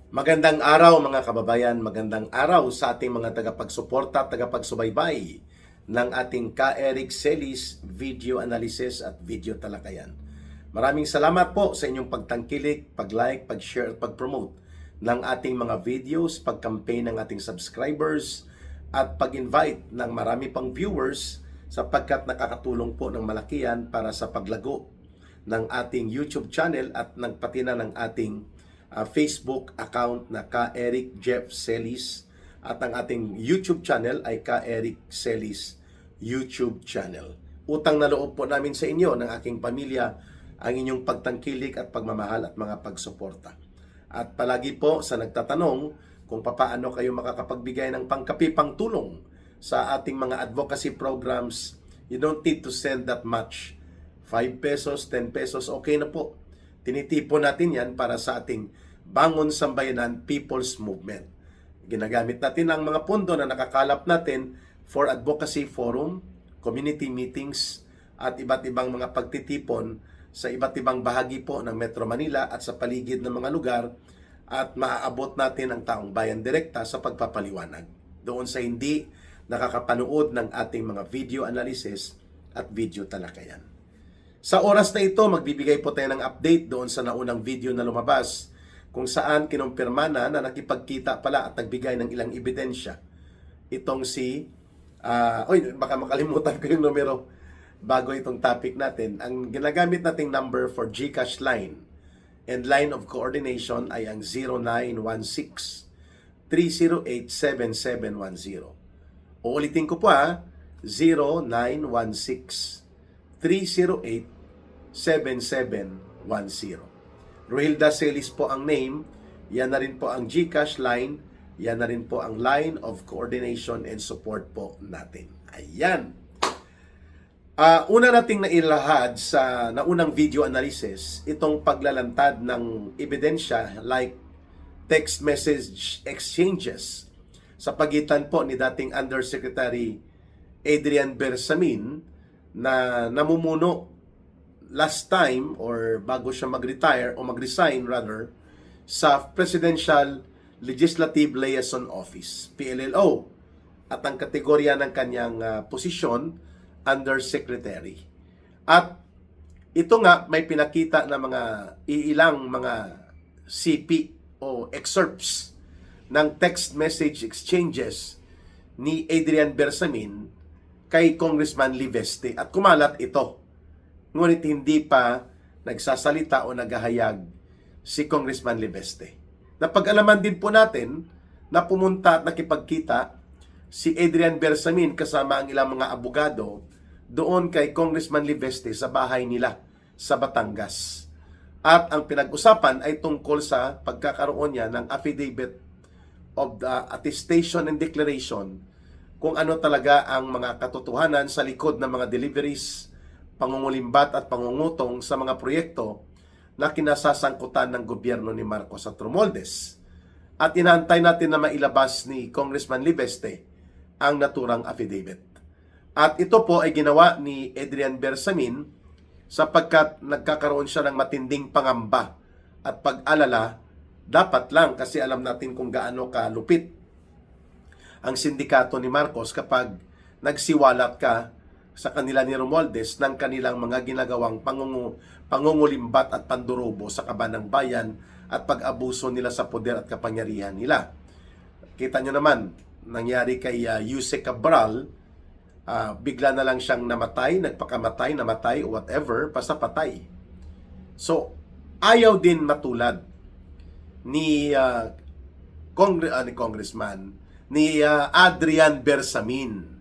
Magandang araw mga kababayan, magandang araw sa ating mga tagapagsuporta, tagapagsubaybay ng ating Ka-Eric Celis video analysis at video talakayan. Maraming salamat po sa inyong pagtangkilik, pag-like, pag-share at pag-promote ng ating mga videos, pag-campaign ng ating subscribers at pag-invite ng marami pang viewers sapagkat nakakatulong po ng malakihan para sa paglago ng ating YouTube channel at pati na ng ating Facebook account na Ka-Eric Jeff Celis at ang ating YouTube channel ay Ka-Eric Celis YouTube channel. Utang na loob po namin sa inyo ng aking pamilya ang inyong pagtangkilik at pagmamahal at mga pagsuporta. At palagi po sa nagtatanong kung paano kayo makakapagbigay ng pangkapipang tulong sa ating mga advocacy programs, you don't need to send that much. 5 pesos, 10 pesos, okay na po. Tinitipon natin yan para sa ating Bangon Sambayanan People's Movement. Ginagamit natin ang mga pondo na nakakalap natin for advocacy forum, community meetings, at iba't ibang mga pagtitipon sa iba't ibang bahagi po ng Metro Manila at sa paligid ng mga lugar at maaabot natin ang taong bayan direkta sa pagpapaliwanag doon sa hindi nakakapanood ng ating mga video analysis at video talakayan. Sa oras na ito, magbibigay po tayo ng update doon sa naunang video na lumabas kung saan kinumpirma na nakipagkita pala at nagbigay ng ilang ebidensya. Itong si, baka makalimutan ko yung numero bago itong topic natin. Ang ginagamit nating number for GCash line and line of coordination ay ang 0916-308-7710. Uulitin ko po 0916-308-7710. Rohilda Celis po ang name, yan na rin po ang GCash line, yan na rin po ang line of coordination and support po natin. Ayan. Una nating nailahad sa naunang video analysis, itong paglalantad ng ebidensya like text message exchanges sa pagitan po ni dating Undersecretary Adrian Bersamin na namumuno last time or bago siya mag-retire o mag-resign rather sa Presidential Legislative Liaison Office, PLLO, at ang kategorya ng kanyang posisyon, Undersecretary. At ito nga may pinakita na ilang mga CP o excerpts ng text message exchanges ni Adrian Bersamin kay Congressman Liveste at kumalat ito. Ngunit hindi pa nagsasalita o naghahayag si Congressman Liveste. Napag-alaman din po natin na pumunta at nakipagkita si Adrian Bersamin kasama ang ilang mga abogado doon kay Congressman Liveste sa bahay nila sa Batangas. At ang pinag-usapan ay tungkol sa pagkakaroon niya ng affidavit of the attestation and declaration kung ano talaga ang mga katotohanan sa likod ng mga deliveries, pangungulimbat at pangungutong sa mga proyekto na kinasasangkutan ng gobyerno ni Marcos at Romualdez. At inaantay natin na mailabas ni Congressman Liveste ang naturang affidavit. At ito po ay ginawa ni Adrian Bersamin sapagkat nagkakaroon siya ng matinding pangamba at pag-alala, dapat lang kasi alam natin kung gaano kalupit ang sindikato ni Marcos kapag nagsiwalat ka sa kanila ni Romualdez ng kanilang mga ginagawang pangungulimbat at pandurobo sa kaban ng bayan at pag-abuso nila sa poder at kapangyarihan nila. Kita nyo naman, nangyari kay Yuse Cabral, bigla na lang siyang namatay, nagpakamatay, namatay, whatever, basta patay. So, ayaw din matulad ni Adrian Bersamin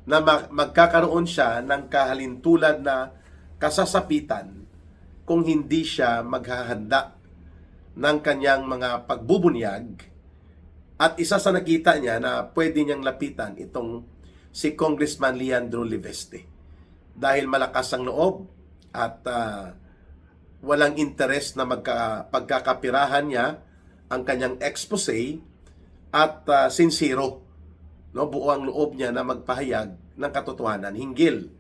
na magkakaroon siya ng kahalintulad na kasasapitan kung hindi siya maghahanda ng kanyang mga pagbubunyag. At isa sa nakita niya na pwede niyang lapitan itong si Congressman Leandro Liveste dahil malakas ang loob at walang interest na pagkakapirahan niya ang kanyang expose at sincero. Buo ang loob niya na magpahayag ng katotohanan hinggil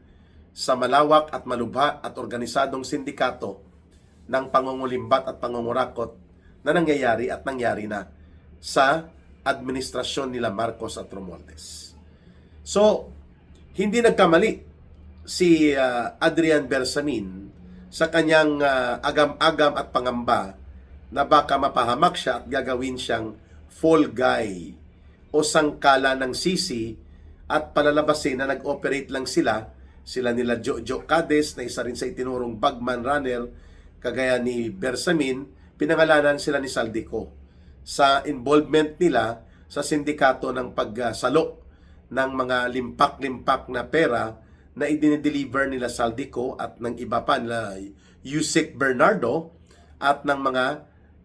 sa malawak at malubha at organisadong sindikato ng pangungulimbat at pangungurakot na nangyayari at nangyari na sa administrasyon nila Marcos at Romualdez. So, hindi nagkamali si Adrian Bersamin sa kanyang agam-agam at pangamba na baka mapahamak siya at gagawin siyang fall guy o sangkala ng sisi at palalabasin na nag-operate lang sila nila Jojo Cades na isa rin sa itinurong bagman runner kagaya ni Bersamin, pinangalanan sila ni Saldico sa involvement nila sa sindikato ng pagsalo ng mga limpak-limpak na pera na idinideliver nila Saldico at ng iba pa nila Yusek Bernardo at ng mga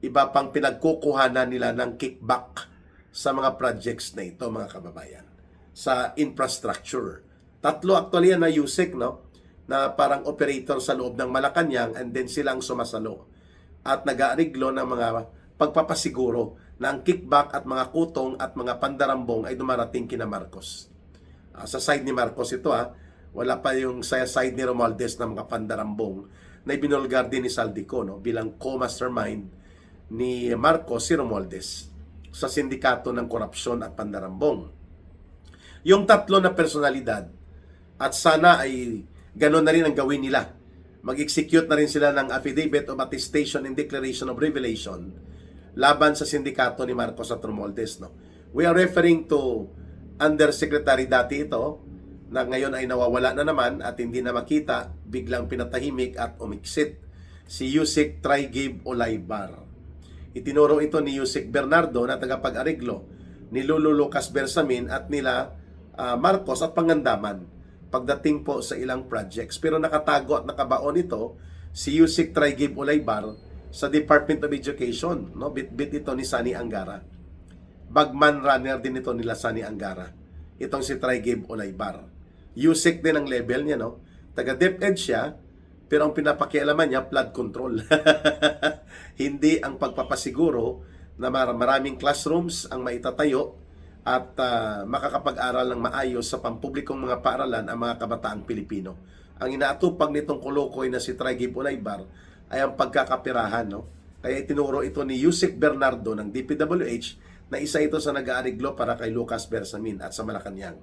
iba pang pinagkukuhanan nila ng kickback sa mga projects na ito, mga kababayan, sa infrastructure. Tatlo actually yan na Yusek, no? Na parang operator sa loob ng Malacanang, and then silang sumasalo at nag-aariglo ng mga pagpapasiguro na ang kickback at mga kutong at mga pandarambong ay dumarating kina Marcos. Sa side ni Marcos ito, wala pa yung sa side ni Romualdez na mga pandarambong na ibinulgar din ni Saldico, no? Bilang co-mastermind ni Marcos si Romualdez sa sindikato ng korupsyon at pandarambong. Yung tatlo na personalidad, at sana ay gano'n na rin ang gawin nila. Mag-execute na rin sila ng affidavit of attestation and declaration of revelation laban sa sindikato ni Marcos at Romualdez, no? We are referring to Undersecretary dati ito na ngayon ay nawawala na naman at hindi na makita, biglang pinatahimik at umiksit, si Yusek Traigib Olaybar. Itinuro ito ni Yusek Bernardo na tagapag-ariglo ni Lulu Lucas Bersamin at nila Marcos at Pangandaman pagdating po sa ilang projects. Pero nakatago at nakabaon ito si Yusek Traigib Olaybar sa Department of Education, no? Bit-bit ito ni Sani Angara. Bagman runner din ito nila Sani Angara. Itong si Traigib Olaybar. Yusek din ang level niya, no? Taga DepEd siya, pero ang pinapakialaman niya, flood control. Hindi ang pagpapasiguro na maraming classrooms ang maitatayo at makakapag-aral ng maayos sa pampublikong mga paaralan ang mga kabataang Pilipino. Ang inaatupag nitong kolokoy na si Traigib Olaybar ay ang pagkakapirahan, no? Kaya itinuro ito ni Yusek Bernardo ng DPWH na isa ito sa nag-aariglo para kay Lucas Bersamin at sa Malacanang.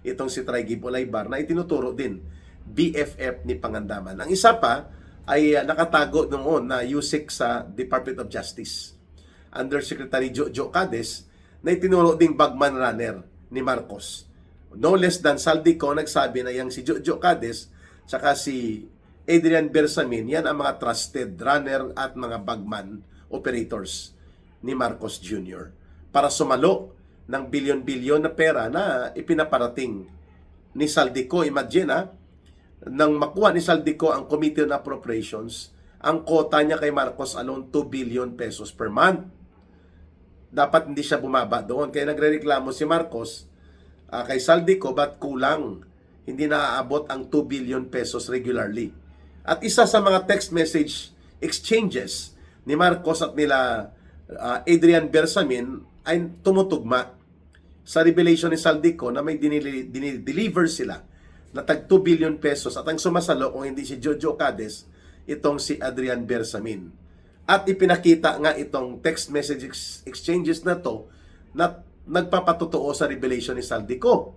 Itong si Traigib Olaybar na itinuturo din BFF ni Pangandaman. Ang isa pa ay nakatago noon na Yusek sa Department of Justice. Undersecretary Jojo Cades na itinuro ding bagman runner ni Marcos. No less than Saldico nagsabi na yang si Jojo Cades saka si Adrian Bersamin, yan ang mga trusted runner at mga bagman operators ni Marcos Jr. para sumalo ng bilyon-bilyon na pera na ipinaparating ni Saldico. Imagine nang makuha ni Saldico ang Committee on Appropriations, ang quota niya kay Marcos alone 2 billion pesos per month. Dapat hindi siya bumaba doon. Kaya nagrereklamo si Marcos kay Saldico, ba't kulang? Hindi naaabot ang 2 billion pesos regularly. At isa sa mga text message exchanges ni Marcos at nila Adrian Bersamin ay tumutugma sa revelation ni Saldico na may dinideliver sila na tag 2 billion pesos at ang sumasalo kung hindi si Jojo Cades, itong si Adrian Bersamin. At ipinakita nga itong text message exchanges na to na nagpapatotoo sa revelation ni Saldico.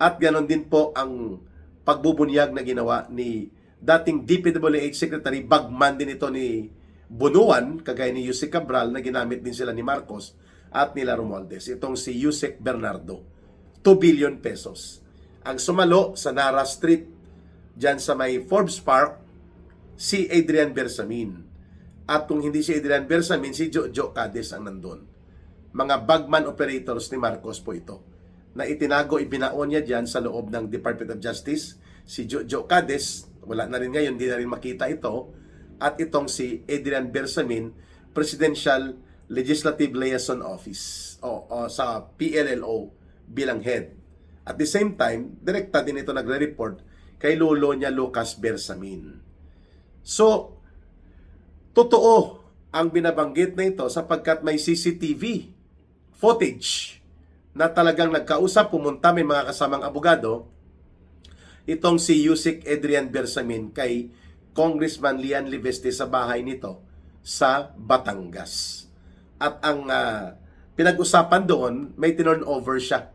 At ganoon din po ang pagbubunyag na ginawa ni dating DPWH Secretary, bagman din ito ni Bunuan, kagaya ni Yusek Cabral na ginamit din sila ni Marcos at nila Romualdez. Itong si Yusek Bernardo, 2 billion pesos. Ang sumalo sa Nara Street, dyan sa may Forbes Park, si Adrian Bersamin. At kung hindi si Adrian Bersamin, si Jojo Cades ang nandun. Mga bagman operators ni Marcos po ito. Na itinago, ibinaon niya dyan sa loob ng Department of Justice. Si Jojo Cades, wala na rin ngayon, hindi na rin makita ito. At itong si Adrian Bersamin, Presidential Legislative Liaison Office o sa PLLO bilang head. At the same time, direkta din ito nagre-report kay lolo niya Lucas Bersamin. So, totoo ang binabanggit na ito sapagkat may CCTV footage na talagang nagkausap, pumunta, may mga kasamang abogado, itong si Yusek Adrian Bersamin kay Congressman Lian Liveste sa bahay nito sa Batangas. At ang pinag-usapan doon, may turnover siya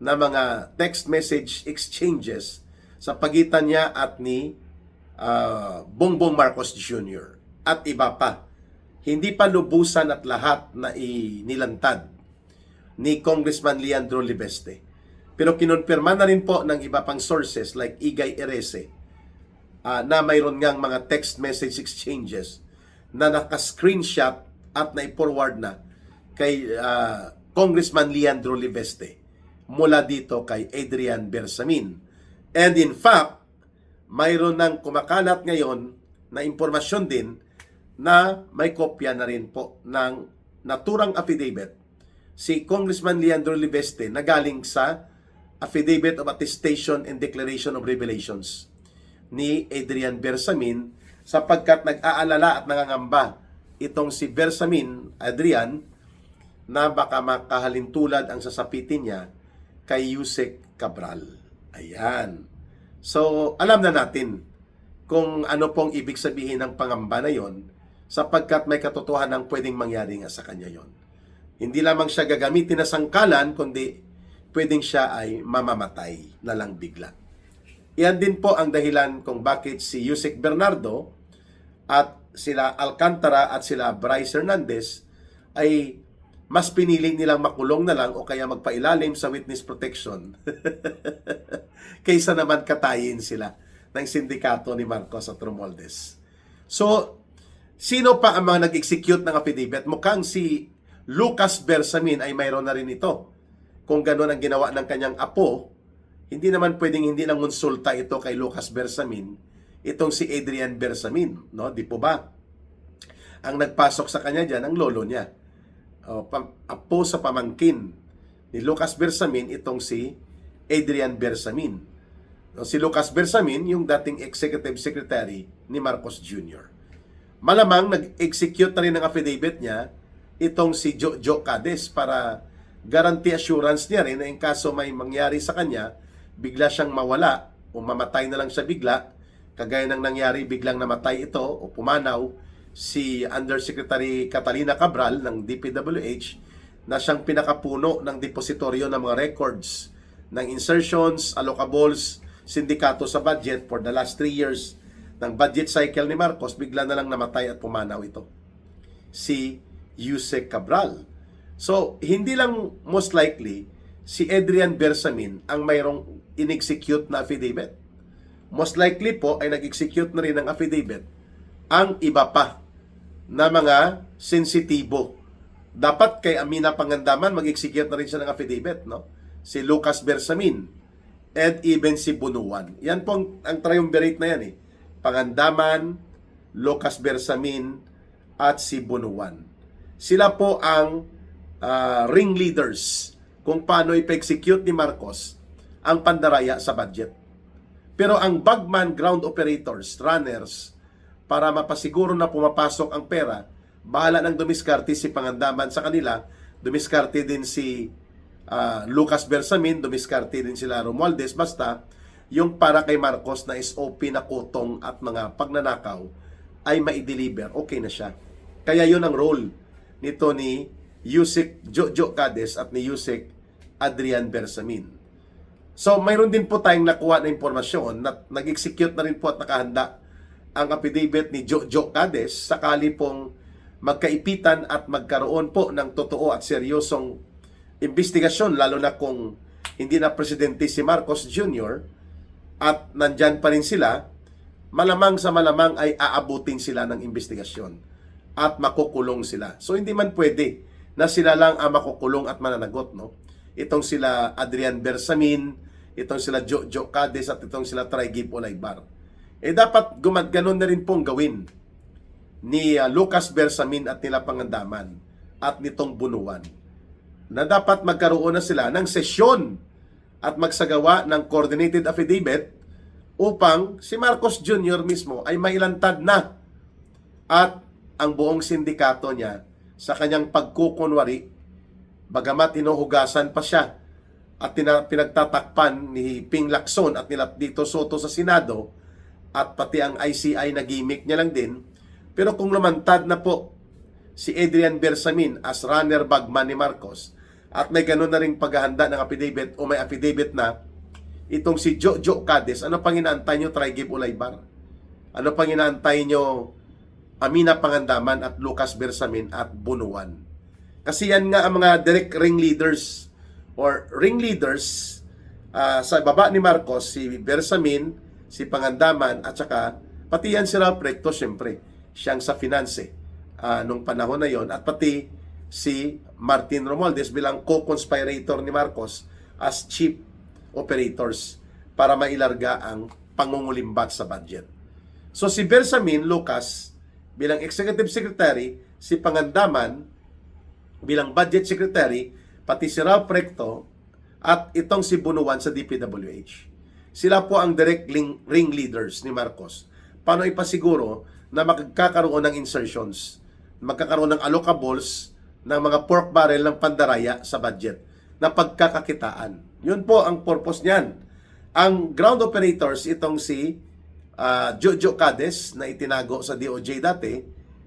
na mga text message exchanges sa pagitan niya at ni Bongbong Marcos Jr. at iba pa. Hindi pa lubusan at lahat na inilantad ni Congressman Leandro Libeste. Pero kinonfirma na rin po ng iba pang sources like Igay Erese na mayroon ngang mga text message exchanges na naka-screenshot at na-forward na kay Congressman Leandro Libeste mula dito kay Adrian Bersamin. And in fact, mayroon nang kumakalat ngayon na impormasyon din na may kopya na rin po ng naturang affidavit si Congressman Leandro Libeste na galing sa Affidavit of Attestation and Declaration of Revelations ni Adrian Bersamin sapagkat nag-aalala at nangangamba itong si Bersamin, Adrian, na baka makahalintulad ang sasapitin niya kay Yusek Cabral. Ayan. So, alam na natin kung ano pong ibig sabihin ng pangamba na yon sapagkat may katotohanan pwedeng mangyari nga sa kanya yon. Hindi lamang siya gagamitin na sangkalan, kundi pwedeng siya ay mamamatay na lang bigla. Iyan din po ang dahilan kung bakit si Yusek Bernardo at sila Alcantara at sila Bryce Hernandez ay mas pinili nilang makulong na lang o kaya magpailalim sa witness protection kaysa naman katayin sila ng sindikato ni Marcos at Romualdez. So, sino pa ang mga nag-execute ng affidavit? Mukhang si Lucas Bersamin ay mayroon na rin ito. Kung gano'n ang ginawa ng kanyang apo, hindi naman pwedeng hindi lang konsulta ito kay Lucas Bersamin, itong si Adrian Bersamin, no? Di po ba? Ang nagpasok sa kanya diyan ang lolo niya. Apo sa pamangkin ni Lucas Bersamin, itong si Adrian Bersamin. Si Lucas Bersamin, yung dating executive secretary ni Marcos Jr. Malamang nag-execute na rin ng affidavit niya itong si Jojo Cades para guarantee assurance niya rin na in kaso may mangyari sa kanya, bigla siyang mawala o mamatay na lang siya bigla, kagaya ng nangyari biglang namatay ito o pumanaw si Undersecretary Catalina Cabral ng DPWH na siyang pinakapuno ng depositoryo ng mga records ng insertions, allocables, sindikato sa budget for the last 3 years ng budget cycle ni Marcos, bigla na lang namatay at pumanaw ito. Si Yusek Cabral. So, hindi lang most likely si Adrian Bersamin ang mayroong in-execute na affidavit. Most likely po ay nag-execute na rin ng affidavit ang iba pa na mga sensitibo. Dapat kay Amina Pangandaman mag-execute na rin siya ng affidavit, no? Si Lucas Bersamin and even si Bunuan. Yan po ang triumvirate na yan eh. Pangandaman, Lucas Bersamin at si Bunuan. Sila po ang ringleaders kung paano ipa-execute ni Marcos ang pandaraya sa budget. Pero ang bagman ground operators, runners, para mapasiguro na pumapasok ang pera, bahala ng dumiskarte si Pangandaman sa kanila, dumiskarte din si Lucas Bersamin, dumiskarte din sila Romualdez, basta yung para kay Marcos na SOP na kutong at mga pagnanakaw ay ma-deliver, okay na siya. Kaya yun ang role nito ni Yusek Jojo Cades at ni Yusek Adrian Bersamin. So, mayroon din po tayong nakuha na impormasyon na nag-execute na rin po at nakahanda ang affidavit ni Jojo Cades sakali pong magkaipitan at magkaroon po ng totoo at seryosong investigasyon, lalo na kung hindi na presidente si Marcos Jr. at nandyan pa rin sila, malamang sa malamang ay aabutin sila ng investigasyon at makukulong sila. So, hindi man pwede na sila lang ang makukulong at mananagot, no? Itong sila Adrian Bersamin, itong sila Jojo Cades at itong sila Trigib Olaybar. Dapat ganoon na rin pong gawin ni Lucas Bersamin at nila Pangandaman at nitong Bunuan. Na dapat magkaroon na sila ng sesyon at magsagawa ng coordinated affidavit upang si Marcos Jr. mismo ay mailantad na at ang buong sindikato niya sa kanyang pagkukunwari, bagamat hinuhugasan pa siya at pinagtatakpan ni Ping Lacson at nila Dito Soto sa Senado at pati ang ICI na gimmick niya lang din. Pero kung lumantad na po si Adrian Bersamin as runner bagman ni Marcos, at may ganun na rin paghahanda ng affidavit o may affidavit na itong si Jojo Cades, ano pang inaantay nyo, Trigib Ulaybar? Ano pang inaantay nyo, Amina Pangandaman at Lucas Bersamin at Bunuan? Kasi yan nga ang mga direct ringleaders or ringleaders sa baba ni Marcos, si Bersamin, si Pangandaman, at saka pati yan si Ralph Recto, syempre, siyang sa finance nung panahon na yon, at pati si Martin Romualdez bilang co-conspirator ni Marcos as chief operators para mailarga ang pangungulimbat sa budget. So si Bersamin, Lucas, bilang executive secretary, si Pangandaman bilang budget secretary, pati si Ralph Recto at itong si Bunuan sa DPWH. Sila po ang direct ring leaders ni Marcos. Paano ipasiguro na magkakaroon ng insertions, magkakaroon ng allocables ng mga pork barrel ng pandaraya sa budget na pagkakakitaan. Yun po ang purpose niyan. Ang ground operators, itong si Jojo Cades na itinago sa DOJ dati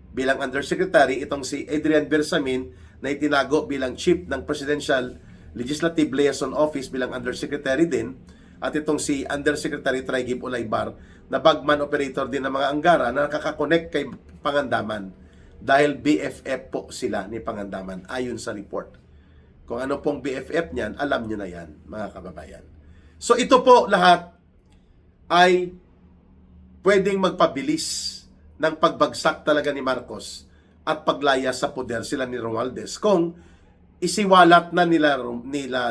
bilang undersecretary, itong si Adrian Bersamin na itinago bilang chief ng Presidential Legislative Liaison Office bilang undersecretary din, at itong si Undersecretary Trigib Ulaybar na bagman operator din ng mga Anggara na nakakakonect kay Pangandaman dahil BFF po sila ni Pangandaman ayon sa report. Kung ano pong BFF niyan, alam nyo na yan, mga kababayan. So ito po lahat ay pwedeng magpabilis ng pagbagsak talaga ni Marcos at paglaya sa poder sila ni Romualdez kung isiwalat na nila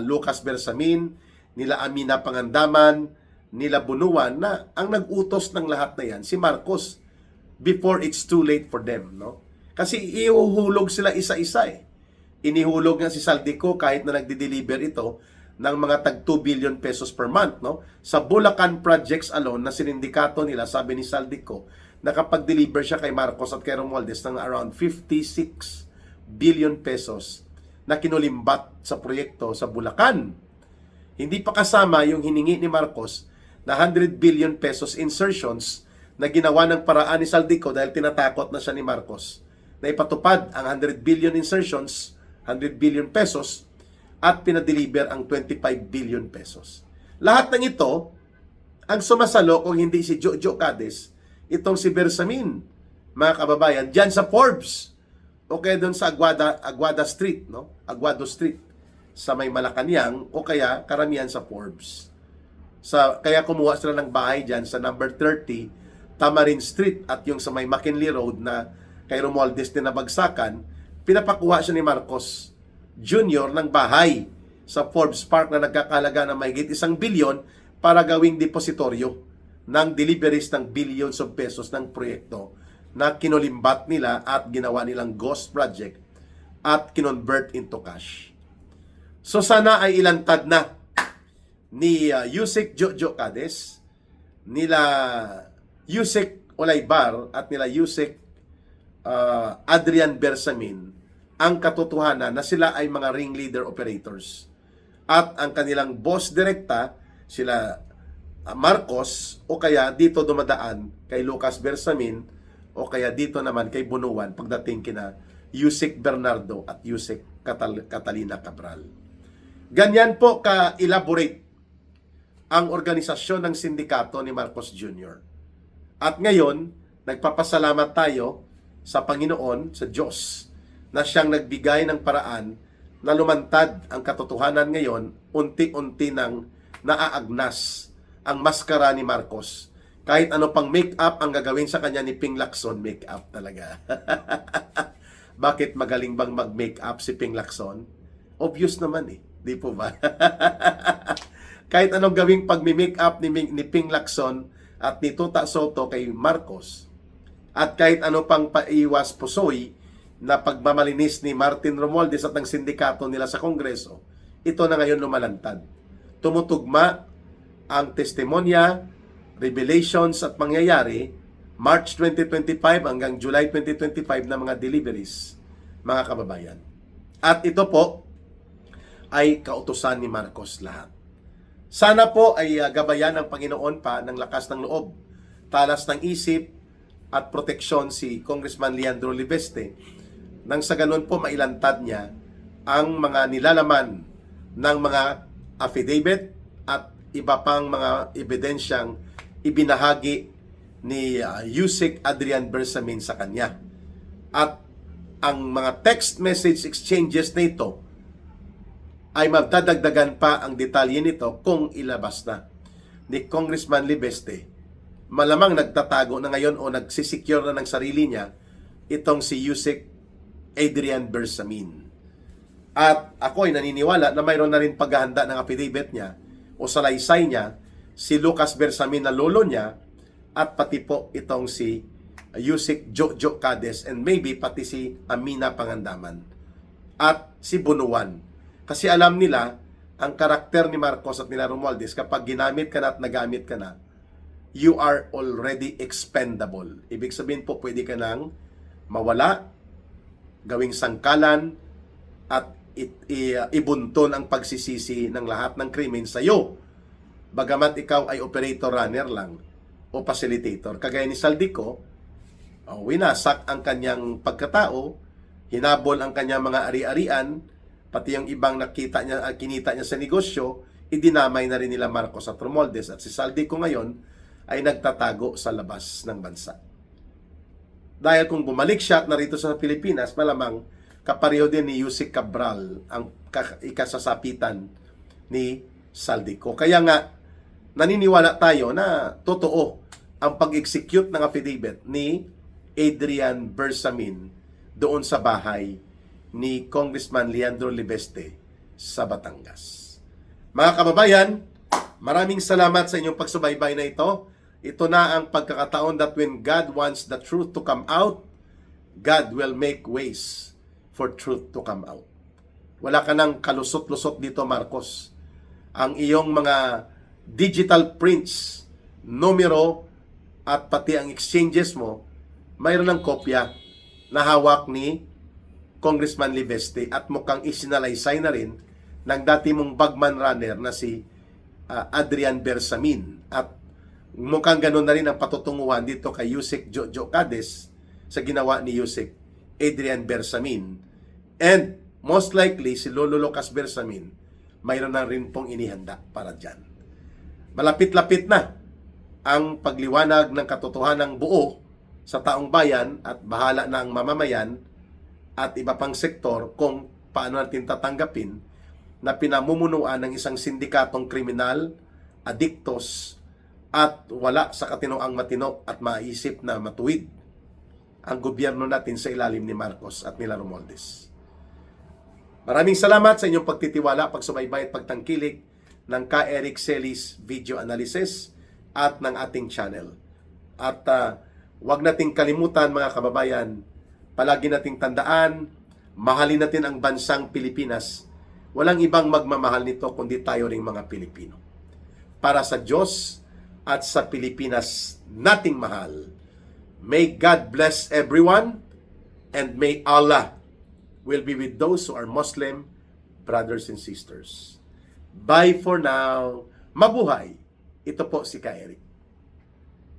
Lucas Bersamin, nila Amina Pangandaman, nila Bunuan na ang nag-utos ng lahat na yan si Marcos before it's too late for them, no? Kasi ihuhulog sila isa-isa eh. Inihulog nga si Saldico kahit na nagde-deliver ito ng mga tag 2 billion pesos per month, no? Sa Bulacan projects alone na sinindikato nila, sabi ni Saldico, nakapag-deliver siya kay Marcos at kay Romualdez ng around 56 billion pesos na kinulimbat sa proyekto sa Bulacan. Hindi pa kasama yung hiningi ni Marcos na 100 billion pesos insertions na ginawa ng paraan ni Saldico dahil tinatakot na siya ni Marcos na ipatupad ang 100 billion insertions, 100 billion pesos, at pinadeliver ang 25 billion pesos. Lahat ng ito, ang sumasalo kung hindi si Jojo Cades, itong si Bersamin, mga kababayan, dyan sa Forbes, o kaya doon sa Aguada Street, no? Aguado Street, sa may Malacanang, o kaya karamihan sa Forbes. Kaya kumuha sila ng bahay dyan sa number 30, Tamarin Street, at yung sa may McKinley Road na kay Romualdez din nabagsakan, pinapakuha siya ni Marcos Jr. ng bahay sa Forbes Park na nagkakalaga ng mahigit 1 bilyon para gawing depositoryo ng deliveries ng billions of pesos ng proyekto na kinulimbat nila at ginawa nilang ghost project at kinonvert into cash. So sana ay ilantad na ni Yusek Jojo Cades, nila Yusek Ulaybar at nila Yusek Adrian Bersamin ang katotohanan na sila ay mga ringleader operators. At ang kanilang boss direkta, sila Marcos, o kaya dito dumadaan kay Lucas Bersamin, o kaya dito naman kay Bunuan pagdating kina Yusek Bernardo at Yusek Catalina Cabral. Ganyan po ka-elaborate ang organisasyon ng sindikato ni Marcos Jr. At ngayon, nagpapasalamat tayo sa Panginoon, sa Diyos, na siyang nagbigay ng paraan na lumantad ang katotohanan ngayon, unti-unti nang naaagnas ang maskara ni Marcos. Kahit ano pang make-up ang gagawin sa kanya ni Ping Lacson, make-up talaga. Bakit magaling bang mag-make-up si Ping Lacson? Obvious naman eh. Di po ba? Kahit anong gawing pag-make-up ni Ping Lacson at ni Tuta Soto kay Marcos, at kahit ano pang paiwas pusoy na pagmamalinis ni Martin Romualdez at ng sindikato nila sa Kongreso, ito na ngayon lumalantad. Tumutugma ang testimonya, revelations at mangyayari March 2025 hanggang July 2025 na mga deliveries, mga kababayan. At ito po ay kautusan ni Marcos lahat. Sana po ay gabayan ng Panginoon pa ng lakas ng loob, talas ng isip at proteksyon si Congressman Leandro Libeste nang sa ganun po mailantad niya ang mga nilalaman ng mga affidavit at iba pang mga ebidensyang ibinahagi ni Yusek Adrian Bersamin sa kanya. At ang mga text message exchanges na ito ay magdadagdagan pa ang detalye nito kung ilabas na ni Congressman Libeste. Malamang nagtatago na ngayon o nagsisecure na ng sarili niya itong si Yusek Adrian Bersamin. At ako ay naniniwala na mayroon na rin paghahanda ng affidavit niya o salaysay niya si Lucas Bersamin na lolo niya at pati po itong si Yusek Jojo Cades and maybe pati si Amina Pangandaman at si Bunuan. Kasi alam nila ang karakter ni Marcos at nila Romualdez, kapag ginamit ka na at nagamit ka na, you are already expendable. Ibig sabihin po, pwede ka nang mawala, gawing sangkalan, at ibunton ang pagsisisi ng lahat ng krimen sa iyo. Bagamat ikaw ay operator runner lang o facilitator. Kagaya ni Saldico, winasak ang kanyang pagkatao, hinabol ang kanyang mga ari-arian, pati yung ibang kinita niya sa negosyo, idinamay na rin nila Marcos at Romualdez. At si Saldico ngayon ay nagtatago sa labas ng bansa. Dahil kung bumalik siya at narito sa Pilipinas, malamang kapareho din ni Yusek Cabral ang ikasasapitan ni Saldico. Kaya nga, naniniwala tayo na totoo ang pag-execute ng affidavit ni Adrian Bersamin doon sa bahay ni Congressman Leandro Libeste sa Batangas. Mga kababayan, maraming salamat sa inyong pagsubaybay na ito. Ito na ang pagkakataon that when God wants the truth to come out, God will make ways for truth to come out. Wala ka nang kalusot-lusot dito, Marcos. Ang iyong mga digital prints, numero, at pati ang exchanges mo, mayroon ng kopya na hawak ni Congressman Libeste at mukhang isinalaysay na rin ng dati mong bagman runner na si Adrian Bersamin. At mukhang ganoon na rin ang patutunguhan dito kay Yusek Jojo Cades sa ginawa ni Yusek Adrian Bersamin. And most likely, si Lolo Lucas Bersamin, mayroon na rin pong inihanda para dyan. Malapit-lapit na ang pagliwanag ng katotohanan buo sa taong bayan at bahala na ang mamamayan at iba pang sektor kung paano natin tatanggapin na pinamumunuan ng isang sindikatong kriminal, adiktos, at wala sa katinoang matino at maisip na matuwid ang gobyerno natin sa ilalim ni Marcos at nila Romualdez. Maraming salamat sa inyong pagtitiwala, pagsubaybay at pagtangkilik ng Ka Eric Celis Video Analysis at ng ating channel. At huwag nating kalimutan, mga kababayan, palagi nating tandaan, mahalin natin ang bansang Pilipinas. Walang ibang magmamahal nito kundi tayo ring mga Pilipino. Para sa Diyos at sa Pilipinas nating mahal. May God bless everyone and may Allah will be with those who are Muslim brothers and sisters. Bye for now. Mabuhay. Ito po si Ka Eric.